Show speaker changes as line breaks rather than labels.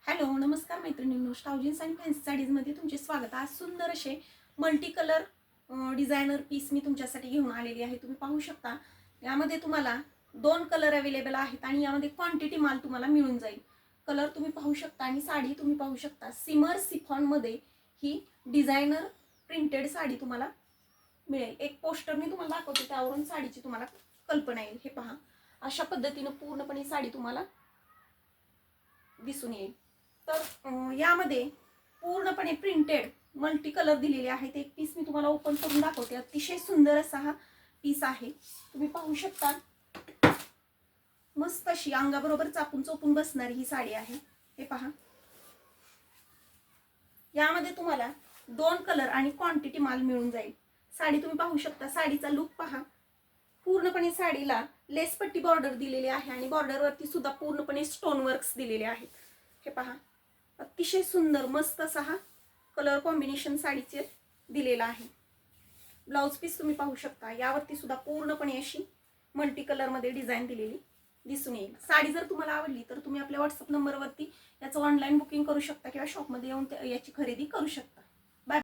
Hello नमस्कार मैत्रिणींनो, स्टाउजीन्स आणि फॅन्सी साडीजमध्ये तुमचे स्वागत. आज सुंदर असे मल्टी कलर डिझायनर पीस मी तुमच्यासाठी घेऊन आलेली आहे. तुम्ही पाहू शकता यामध्ये तुम्हाला 2 कलर अवेलेबल आहेत आणि यामध्ये क्वांटिटी माल तुम्हाला मिळून जाईल. कलर तुम्ही पाहू शकता आणि साडी तुम्ही पाहू शकता. सिमर सिफॉनमध्ये ही डिझायनर प्रिंटेड साडी तुम्हाला मिळेल. एक पोस्टर मी तुम्हाला दाखवते, त्यावरून साडीची तुम्हाला कल्पना येईल. हे पहा, अशा पद्धतीनं पूर्णपणे साडी तुम्हाला दिसून येईल. तर यामध्ये पूर्णपणे प्रिंटेड मल्टी कलर दिलेले आहेत. एक पीस मी तुम्हाला ओपन करून दाखवते. अतिशय सुंदर असा हा पीस आहे. तुम्ही पाहू शकता, मस्त अशी अंगाबरोबर चापून चोपून बसणारी ही साडी आहे. हे पहा, यामध्ये तुम्हाला 2 कलर आणि क्वांटिटी माल मिळून जाईल. साडी तुम्ही पाहू शकता. साडीचा लुक पहा. पूर्णपणे साडीला लेस पट्टी बॉर्डर दिलेली आहे आणि बॉर्डरवरती सुद्धा पूर्णपणे स्टोन वर्क्स दिलेले आहेत. हे पहा, अतिशय सुंदर मस्त असा हा कलर कॉम्बिनेशन साडीचे दिलेला आहे. ब्लाउज पीस तुम्ही पाहू शकता. यावरती सुद्धा पूर्णपणे अशी मल्टी कलरमध्ये डिझाईन दिलेली दिसून येईल. साडी जर तुम्हाला आवडली तर तुम्ही आपल्या व्हॉट्सअप नंबरवरती याचं ऑनलाईन बुकिंग करू शकता किंवा शॉपमध्ये येऊन याची खरेदी करू शकता.